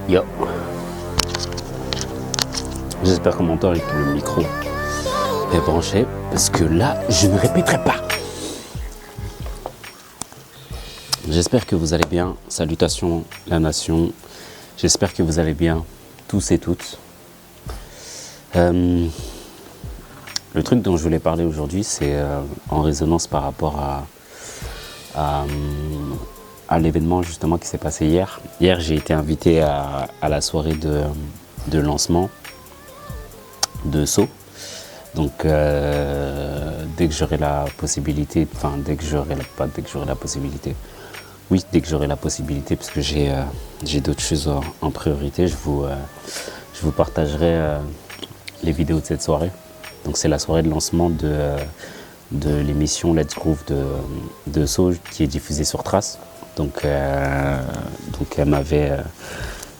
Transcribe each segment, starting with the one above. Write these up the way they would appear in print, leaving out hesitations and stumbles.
Yo. J'espère qu'on m'entend et que le micro est branché, parce que là, je ne répéterai pas. J'espère que vous allez bien. Salutations, la nation. J'espère que vous allez bien, tous et toutes. Le truc dont je voulais parler aujourd'hui, c'est en résonance par rapport à l'événement justement qui s'est passé hier. Hier, j'ai été invité à la soirée de lancement de Sceaux. Donc, dès que j'aurai la possibilité, dès que j'aurai la possibilité, parce que j'ai d'autres choses en priorité, je vous partagerai les vidéos de cette soirée. Donc, c'est la soirée de lancement de l'émission Let's Groove de Sceaux qui est diffusée sur Trace. Donc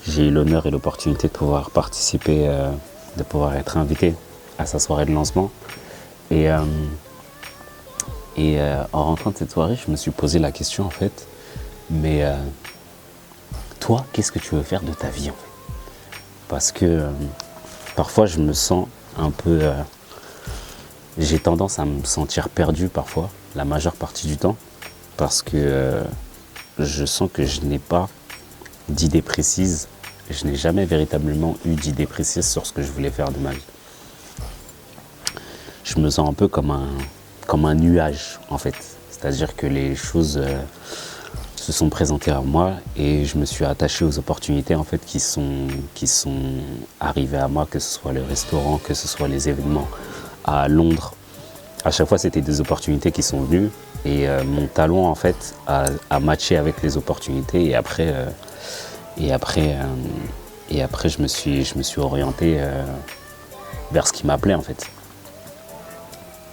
j'ai eu l'honneur et l'opportunité de pouvoir participer, de pouvoir être invité à sa soirée de lancement. Et en rentrant de cette soirée, je me suis posé la question en fait, mais toi, qu'est-ce que tu veux faire de ta vie en fait? Parce que parfois je me sens un peu... j'ai tendance à me sentir perdu parfois, la majeure partie du temps, parce que je sens que je n'ai pas d'idée précise. Je n'ai jamais véritablement eu d'idée précise sur ce que je voulais faire de ma vie. Je me sens un peu comme un nuage en fait. C'est-à-dire que les choses se sont présentées à moi et je me suis attaché aux opportunités en fait qui sont arrivées à moi, que ce soit le restaurant, que ce soit les événements à Londres. À chaque fois, c'était des opportunités qui sont venues et mon talent en fait a matché avec les opportunités et après je me suis orienté vers ce qui m'appelait en fait.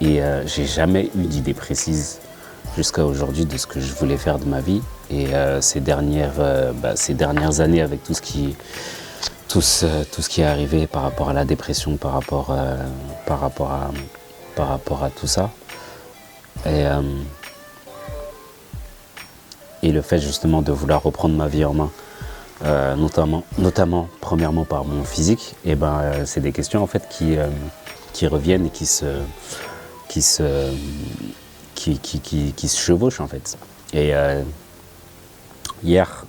Et j'ai jamais eu d'idée précise jusqu'à aujourd'hui de ce que je voulais faire de ma vie. Et ces dernières années, avec tout ce qui est arrivé par rapport à la dépression, par rapport à tout ça, et le fait justement de vouloir reprendre ma vie en main, notamment premièrement par mon physique, et c'est des questions en fait qui reviennent et qui se chevauchent en fait. Et hier,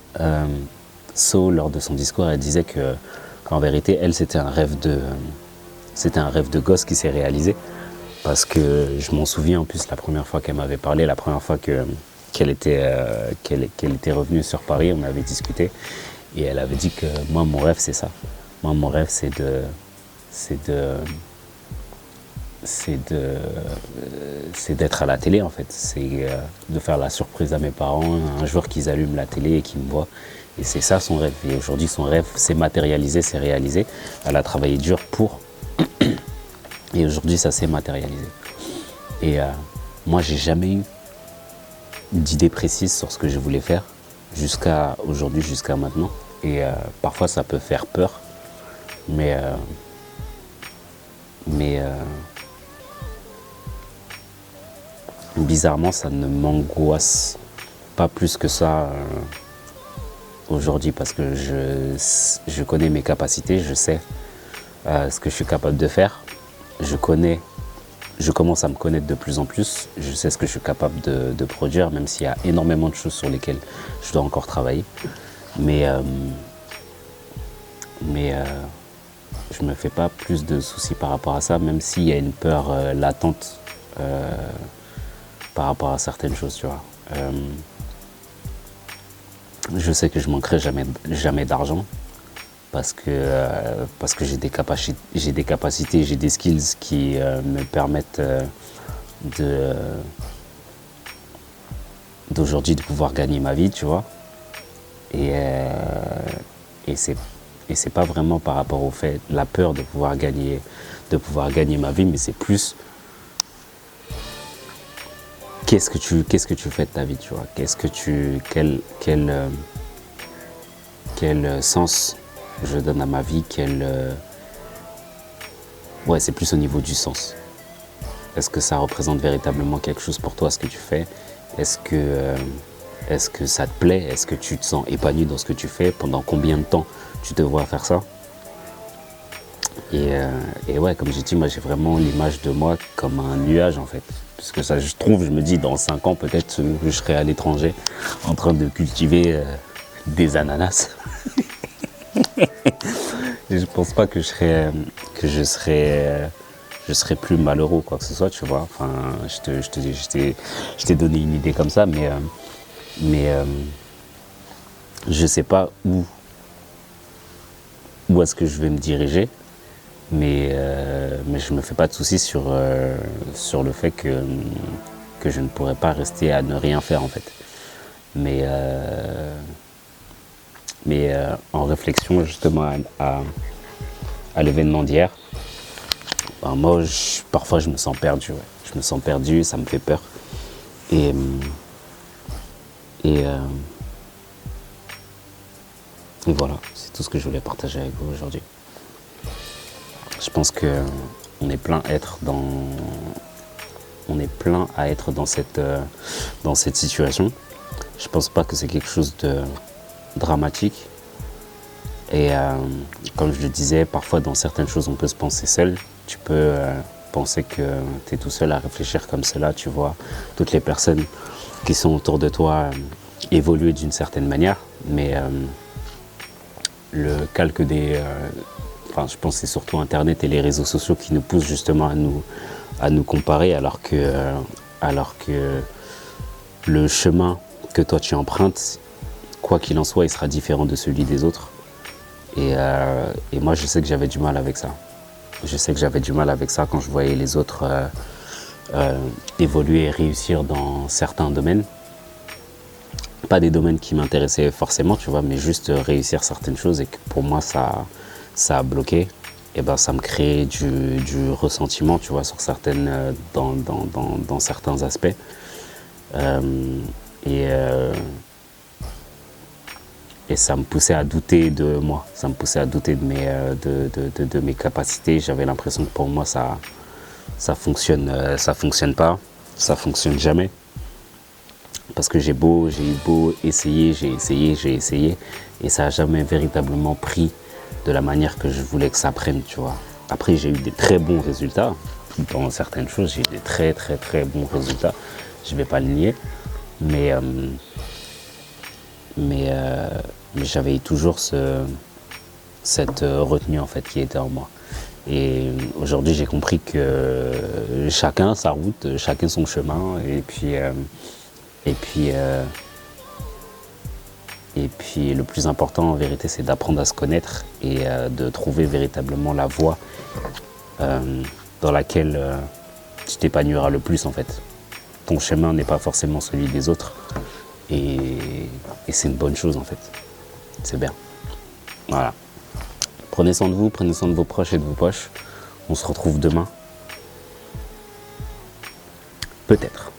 Sceaux, lors de son discours, elle disait qu'en vérité, elle, c'était un rêve de gosse qui s'est réalisé. Parce que je m'en souviens en plus la première fois qu'elle m'avait parlé, la première fois qu'elle était revenue sur Paris, on avait discuté. Et elle avait dit que moi, mon rêve, c'est ça. Moi, mon rêve, c'est d'être à la télé en fait, c'est de faire la surprise à mes parents un jour qu'ils allument la télé et qu'ils me voient. Et c'est ça son rêve. Et aujourd'hui, son rêve s'est matérialisé, s'est réalisé. Elle a travaillé dur pour... Et aujourd'hui, ça s'est matérialisé. Et moi, j'ai jamais eu d'idée précise sur ce que je voulais faire jusqu'à aujourd'hui, jusqu'à maintenant. Et parfois, ça peut faire peur. Mais bizarrement, ça ne m'angoisse pas plus que ça aujourd'hui parce que je connais mes capacités, je sais ce que je suis capable de faire. Je commence à me connaître de plus en plus, je sais ce que je suis capable de produire, même s'il y a énormément de choses sur lesquelles je dois encore travailler. Mais je me fais pas plus de soucis par rapport à ça, même s'il y a une peur latente par rapport à certaines choses, tu vois. Je sais que je manquerai jamais d'argent parce que j'ai des capacités, j'ai des skills qui me permettent d'aujourd'hui de pouvoir gagner ma vie, tu vois. Et c'est pas vraiment par rapport au fait, la peur de pouvoir gagner ma vie, mais c'est plus qu'est-ce que tu fais de ta vie, tu vois. Quel sens je donne à ma vie, ouais, c'est plus au niveau du sens. Est-ce que ça représente véritablement quelque chose pour toi, ce que tu fais? Est-ce que ça te plaît? Est-ce que tu te sens épanoui dans ce que tu fais? Pendant combien de temps tu te vois faire ça. Et ouais, comme j'ai dit, moi j'ai vraiment l'image de moi comme un nuage en fait. Parce que ça, je trouve, je me dis, dans 5 ans, peut-être je serai à l'étranger en train de cultiver des ananas. Et je pense pas que je serais plus malheureux ou quoi que ce soit, tu vois. Enfin, je t'ai donné une idée comme ça, mais je sais pas où est-ce que je vais me diriger. Mais je me fais pas de soucis sur le fait que je ne pourrais pas rester à ne rien faire en fait. Mais en réflexion justement à l'événement d'hier, ben moi parfois je me sens perdu. Ouais. Je me sens perdu, ça me fait peur. Et, et, euh, et voilà, c'est tout ce que je voulais partager avec vous aujourd'hui. Je pense que on est plein à être dans cette situation. Je pense pas que c'est quelque chose de dramatique. Et comme je le disais, parfois dans certaines choses on peut se penser seul. Tu peux penser que tu es tout seul à réfléchir comme cela. Tu vois toutes les personnes qui sont autour de toi évoluer d'une certaine manière. Mais le calque je pense que c'est surtout Internet et les réseaux sociaux qui nous poussent justement à nous comparer alors que le chemin que toi tu empruntes, quoi qu'il en soit, il sera différent de celui des autres. Et moi, je sais que j'avais du mal avec ça. Je sais que j'avais du mal avec ça quand je voyais les autres évoluer et réussir dans certains domaines. Pas des domaines qui m'intéressaient forcément, tu vois, mais juste réussir certaines choses et que pour moi, ça a bloqué. Et ben, ça me crée du ressentiment, tu vois, sur dans certains aspects. Et ça me poussait à douter de moi, ça me poussait à douter de mes capacités. J'avais l'impression que pour moi ça fonctionne pas, ça fonctionne jamais. Parce que j'ai eu beau essayer, j'ai essayé, et ça n'a jamais véritablement pris de la manière que je voulais que ça prenne, tu vois. Après, j'ai eu des très bons résultats. Dans certaines choses, j'ai eu des très très très bons résultats. Je ne vais pas le nier. Mais j'avais toujours cette retenue en fait qui était en moi. Et aujourd'hui, j'ai compris que chacun sa route, chacun son chemin. Et puis le plus important en vérité, c'est d'apprendre à se connaître et de trouver véritablement la voie dans laquelle tu t'épanouiras le plus en fait. Ton chemin n'est pas forcément celui des autres et c'est une bonne chose en fait. C'est bien. Voilà. Prenez soin de vous, prenez soin de vos proches et de vos poches. On se retrouve demain. Peut-être.